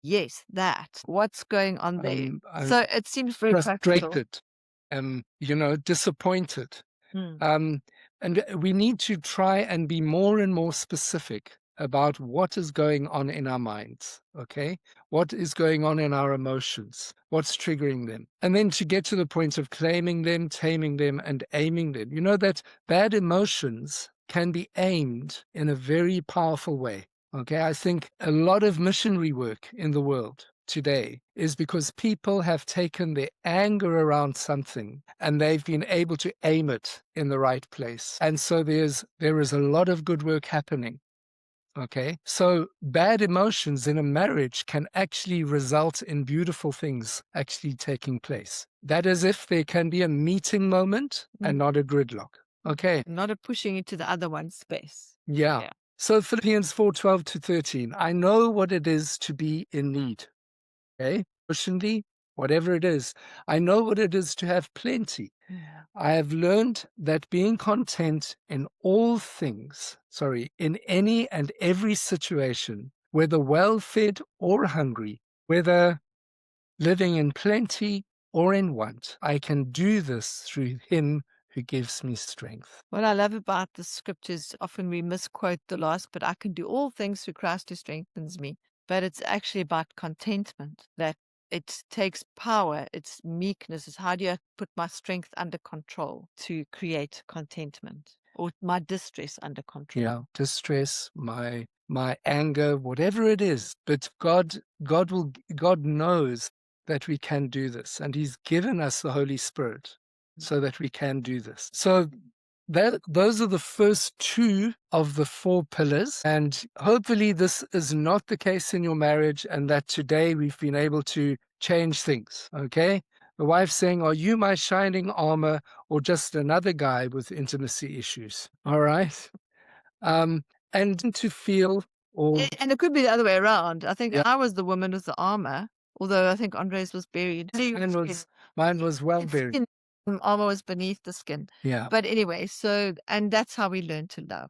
yes, that. What's going on there? I'm So it seems very practical. frustrated, disappointed. Hmm. And we need to try and be more and more specific about what is going on in our minds, okay? What is going on in our emotions? What's triggering them? And then to get to the point of claiming them, taming them, and aiming them. You know that bad emotions can be aimed in a very powerful way, okay? I think a lot of missionary work in the world today is because people have taken their anger around something and they've been able to aim it in the right place. And so there is a lot of good work happening. Okay. So bad emotions in a marriage can actually result in beautiful things actually taking place. That is if there can be a meeting moment and not a gridlock. Okay. Not a pushing into the other one's space. Yeah. So Philippians 4:12-13. I know what it is to be in need. Okay, emotionally, whatever it is, I know what it is to have plenty. I have learned that being content in in any and every situation, whether well-fed or hungry, whether living in plenty or in want, I can do this through him who gives me strength. What I love about the scriptures, often we misquote the last, but I can do all things through Christ who strengthens me. But it's actually about contentment, that it takes power, it's meekness, it's how do I put my strength under control to create contentment or my distress under control. Yeah, distress, my my anger, whatever it is. But God knows that we can do this, and He's given us the Holy Spirit so that we can do this. So those are the first two of the 4 pillars, and hopefully this is not the case in your marriage, and that today we've been able to change things. Okay, the wife saying, "Are you my shining armor, or just another guy with intimacy issues?" All right, and to feel, or And it could be the other way around. I think yeah, I was the woman with the armor, although I think Andres was buried. mine was well buried. Skin, armor was beneath the skin. Yeah, But anyway, and that's how we learn to love.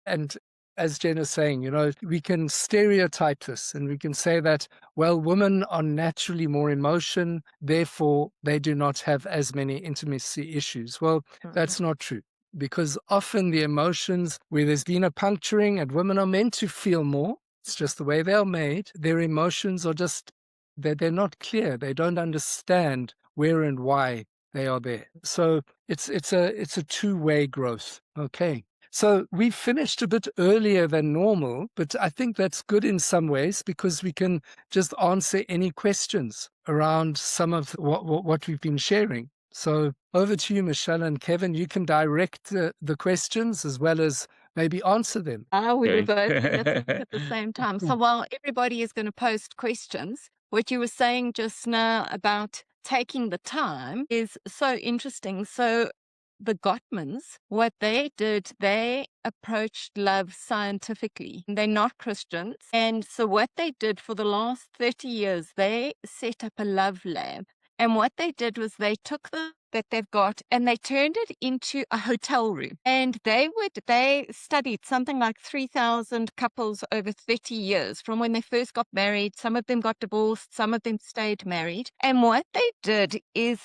and as Jen is saying, we can stereotype this, and we can say that, well, women are naturally more emotion, therefore they do not have as many intimacy issues. Well, that's not true, because often the emotions, where there's been a puncturing, and women are meant to feel more, it's just the way they're made, their emotions are just, they're not clear. They don't understand where and why they are there. So it's a two-way growth. Okay. So we finished a bit earlier than normal, but I think that's good in some ways, because we can just answer any questions around some of what we've been sharing. So over to you, Michelle and Kevin. You can direct the questions as well as maybe answer them. We were Okay. both listening at the same time. So while everybody is going to post questions, what you were saying just now about taking the time is so interesting. So the Gottmans, what they did, they approached love scientifically. They're not Christians. And so what they did for the last 30 years, they set up a love lab. And what they did was they took that they've got and they turned it into a hotel room. And they studied something like 3,000 couples over 30 years from when they first got married. Some of them got divorced, some of them stayed married. And what they did is,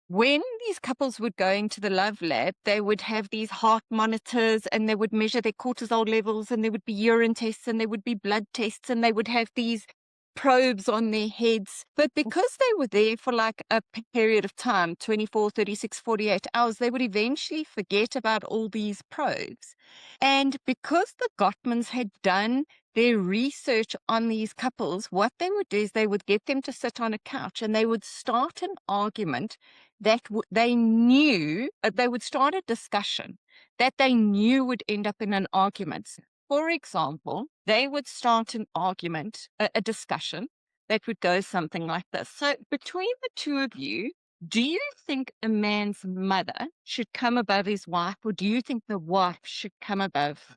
when these couples would go into the love lab, they would have these heart monitors, and they would measure their cortisol levels, and there would be urine tests, and there would be blood tests, and they would have these probes on their heads. But because they were there for like a period of time, 24, 36, 48 hours, they would eventually forget about all these probes. And because the Gottmans had done their research on these couples, what they would do is they would get them to sit on a couch, and they would start an argument that they knew, they would start a discussion that they knew would end up in an argument. For example, they would start an argument, a discussion that would go something like this. So between the two of you, do you think a man's mother should come above his wife, or do you think the wife should come above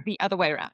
the other way around?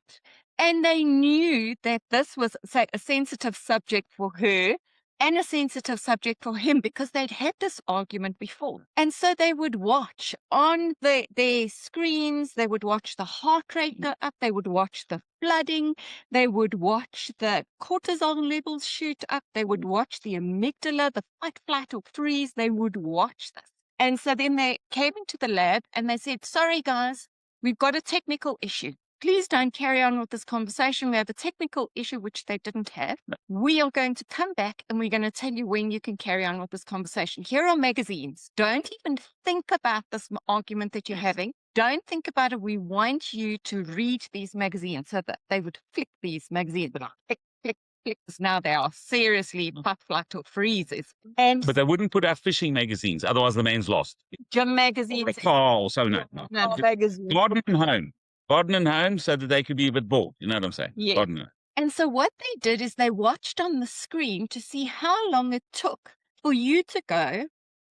And they knew that this was, say, a sensitive subject for her and a sensitive subject for him, because they'd had this argument before. And so they would watch on their screens, they would watch the heart rate go up, they would watch the flooding, they would watch the cortisol levels shoot up, they would watch the amygdala, the fight, flight, or freeze, they would watch this. And so then they came into the lab and they said, "Sorry, guys, we've got a technical issue. Please don't carry on with this conversation. We have a technical issue," which they didn't have. "We are going to come back and we're going to tell you when you can carry on with this conversation. Here are magazines. Don't even think about this argument that you're having. Don't think about it. We want you to read these magazines." So that they would flick these magazines, but click, click, click. Now they are seriously puff, flight, or freezes. And But they wouldn't put out fishing magazines, otherwise the man's lost. gym magazines. Oh, so no. Magazine. Garden and home. Garden and home, so that they could be a bit bored. You know what I'm saying? Yeah. Garden and home. And so what they did is they watched on the screen to see how long it took for you to go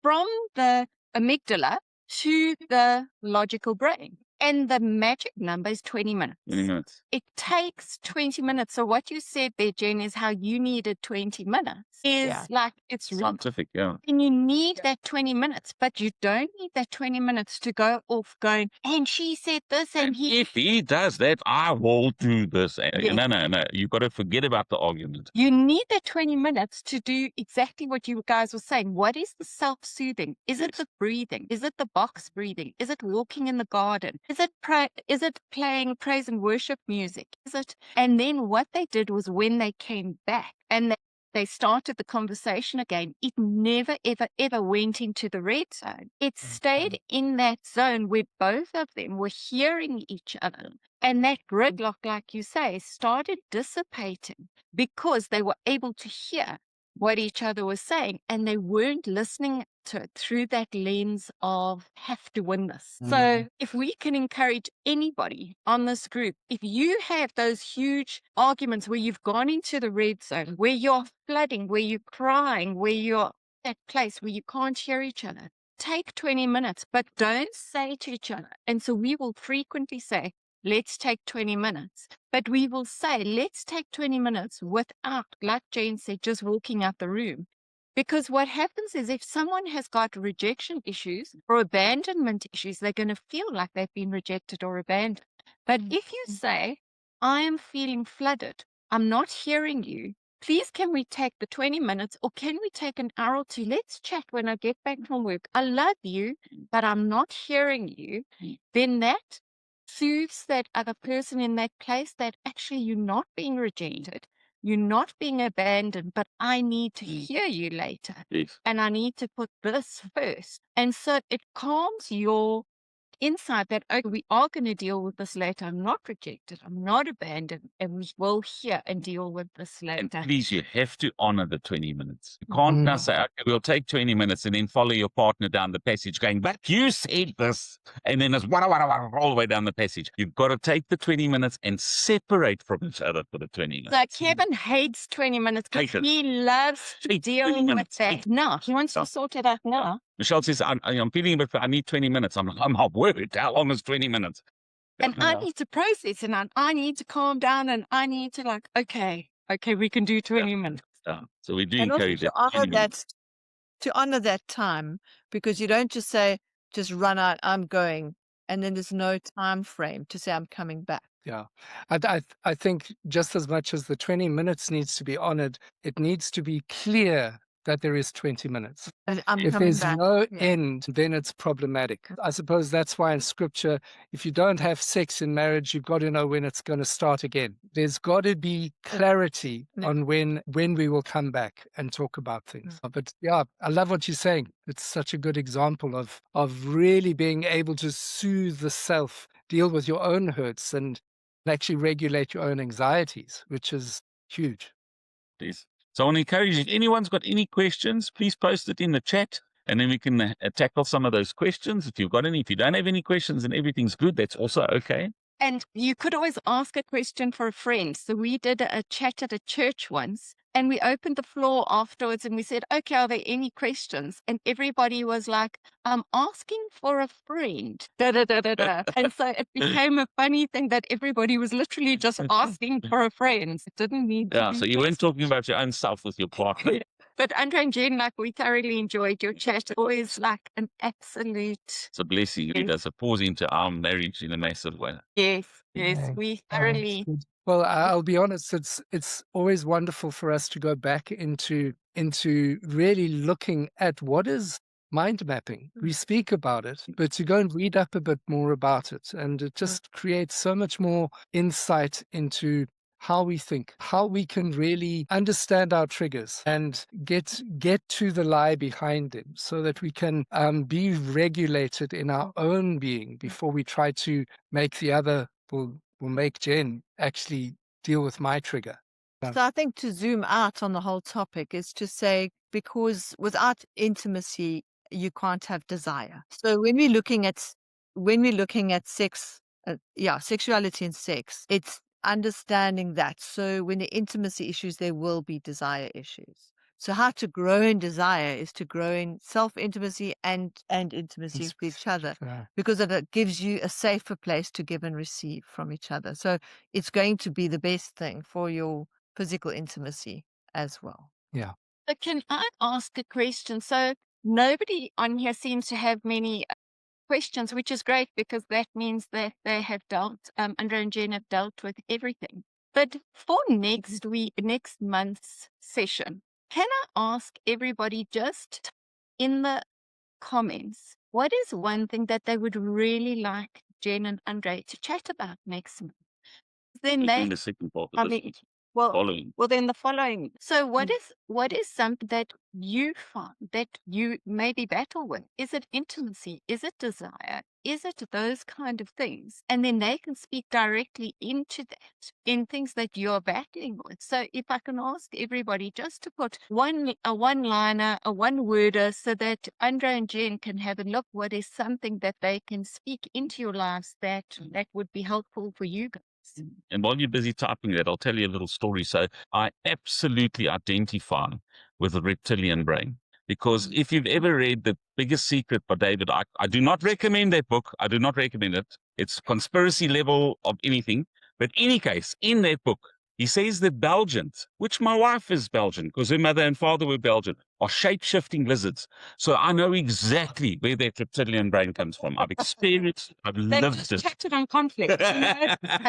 from the amygdala to the logical brain. And the magic number is 20 minutes. 20 minutes. It takes 20 minutes. So what you said there, Jen, is how you needed 20 minutes. It's Scientific, yeah. and you need that 20 minutes, but you don't need that 20 minutes to go off going, "And she said this, and he..." If he does that, I will do this. Yes. No. You've got to forget about the argument. You need that 20 minutes to do exactly what you guys were saying. What is the self-soothing? Is it the breathing? Is it the box breathing? Is it walking in the garden? Is it playing praise and worship music? And then what they did was, when they came back and they started the conversation again, it never, ever, ever went into the red zone. It stayed in that zone where both of them were hearing each other. And that gridlock, like you say, started dissipating because they were able to hear what each other was saying, and they weren't listening to it through that lens of have to win this. So if we can encourage anybody on this group, if you have those huge arguments where you've gone into the red zone, where you're flooding, where you're crying, where you're that place where you can't hear each other, take 20 minutes, but don't say to each other. And so we will frequently say, let's take 20 minutes. But we will say, let's take 20 minutes without, like Jane said, just walking out the room. Because what happens is if someone has got rejection issues or abandonment issues, they're going to feel like they've been rejected or abandoned. But if you say, I am feeling flooded, I'm not hearing you, please can we take the 20 minutes or can we take an hour or two? Let's chat when I get back from work. I love you, but I'm not hearing you. Then that soothes that other person in that place that actually you're not being rejected. You're not being abandoned, but I need to hear you later. Yes. And I need to put this first. And so it calms your inside that, okay, we are going to deal with this later. I'm not rejected. I'm not abandoned. And we will hear and deal with this And later. please, you have to honor the 20 minutes. You can't now say, okay, we'll take 20 minutes and then follow your partner down the passage going, but you said this. And then it's all the way down the passage. You've got to take the 20 minutes and separate from each other for the 20 minutes. So Kevin hates 20 minutes because Hate it. he loves to Hate deal 20 with minutes. that. Hate it. No, he wants Yeah. to sort it out now. Michelle says, I'm feeling a bit, I need 20 minutes. I'm like, I'm not worried. How long is 20 minutes? And I need to process it and I need to calm down and I need to like, okay, we can do 20 minutes. So we do And also encourage to it. honor that time, because you don't just say, just run out, I'm going, and then there's no time frame to say I'm coming back. Yeah, I think just as much as the 20 minutes needs to be honored, it needs to be clear that there is 20 minutes. I'm If coming there's back. no Yeah. end, then it's problematic. I suppose that's why in scripture, if you don't have sex in marriage, you've got to know when it's going to start again. There's got to be clarity Yeah. on when we will come back and talk about things. But yeah, I love what you're saying. It's such a good example of really being able to soothe the self, deal with your own hurts and actually regulate your own anxieties, which is huge. Please. So I want to encourage you, if anyone's got any questions, please post it in the chat and then we can tackle some of those questions if you've got any. If you don't have any questions and everything's good, that's also okay. And you could always ask a question for a friend. So we did a chat at a church once and we opened the floor afterwards and we said, okay, are there any questions? And everybody was like, I'm asking for a friend. Da, da, da, da, da. And so it became a funny thing that everybody was literally just asking for a friend. It didn't need to be So you weren't talking about your own self with your partner. But Andre and Jen, like we thoroughly enjoyed your chat. Always like an absolute. It's a blessing. It does a pause into our marriage in a massive way. Yes, Yeah. we Oh, thoroughly. that's good. Well, I'll be honest, it's always wonderful for us to go back into really looking at what is mind mapping. We speak about it, but to go and read up a bit more about it, and it just creates so much more insight into how we think, how we can really understand our triggers and get to the lie behind them so that we can be regulated in our own being before we try to make the other will make Jen actually deal with my trigger. So I think to zoom out on the whole topic is to say, because without intimacy, you can't have desire. So when we're looking at sex, sexuality and sex, it's understanding that. So when the intimacy issues, there will be desire issues. So how to grow in desire is to grow in self-intimacy and intimacy with each other, because it gives you a safer place to give and receive from each other. So it's going to be the best thing for your physical intimacy as well. Yeah. So can I ask a question? So nobody on here seems to have many questions, which is great because that means that they have dealt, Andre and Jen have dealt with everything. But for next month's session, can I ask everybody just in the comments, what is one thing that they would really like Jen and Andre to chat about next month? Then In the second part of this. Well, Following. well, then the following. So what is something that you find that you maybe battle with? Is it intimacy? Is it desire? Is it those kind of things? And then they can speak directly into that in things that you're battling with. So if I can ask everybody just to put a one-liner, a one-worder, so that Andre and Jen can have a look what is something that they can speak into your lives that would be helpful for you guys. And while you're busy typing that, I'll tell you a little story. So I absolutely identify with the reptilian brain. Because if you've ever read The Biggest Secret by David Icke, I do not recommend that book. I do not recommend it. It's conspiracy level of anything. But in any case, in that book, he says that Belgians, which my wife is Belgian, because her mother and father were Belgian, are shape-shifting lizards. So I know exactly where that reptilian brain comes from. I've experienced it. I've They've lived just it. chatted on conflict. Yeah,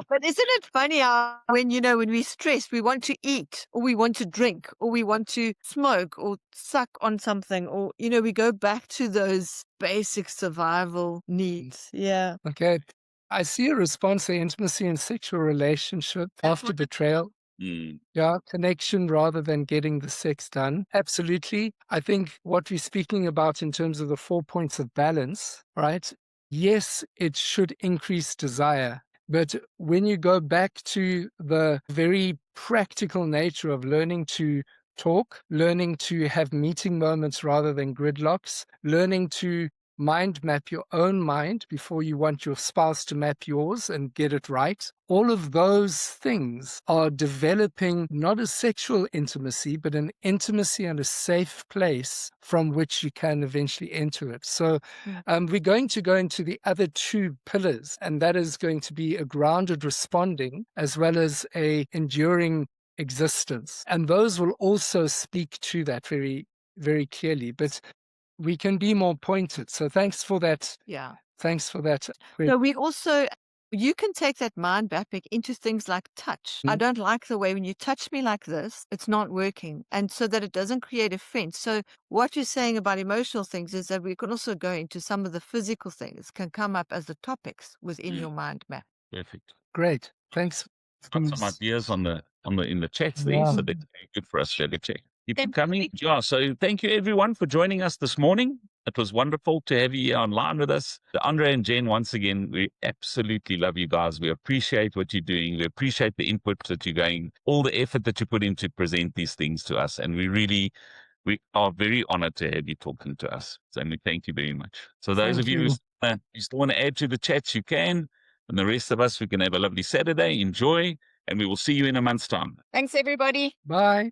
but isn't it funny how when we're stressed, we want to eat or we want to drink or we want to smoke or suck on something or, we go back to those basic survival needs. Yeah. Okay. I see a response to intimacy and sexual relationship after betrayal. Yeah, connection rather than getting the sex done. Absolutely. I think what we're speaking about in terms of the 4 points of balance, right? Yes, it should increase desire. But when you go back to the very practical nature of learning to talk, learning to have meeting moments rather than gridlocks, learning to mind map your own mind before you want your spouse to map yours and get it right. All of those things are developing not a sexual intimacy, but an intimacy and a safe place from which you can eventually enter it. So we're going to go into the other two pillars, and that is going to be a grounded responding as well as a enduring existence. And those will also speak to that very, very clearly. But we can be more pointed. So thanks for that. Yeah. Thanks for that. So you can take that mind mapping into things like touch. I don't like the way when you touch me like this, it's not working. And so that it doesn't create offense. So what you're saying about emotional things is that we can also go into some of the physical things can come up as the topics within your mind map. Perfect. Great. Thanks. Got some ideas in the chats there, so that's very good for us to check. Keep them coming. Yeah, so thank you everyone for joining us this morning. It was wonderful to have you here online with us. Andre and Jen, once again, we absolutely love you guys. We appreciate what you're doing. We appreciate the input that you're going, all the effort that you put in to present these things to us. And we are very honored to have you talking to us. So we thank you very much. So those of you who still want to add to the chats, you can. And the rest of us, we can have a lovely Saturday. Enjoy. And we will see you in a month's time. Thanks, everybody. Bye.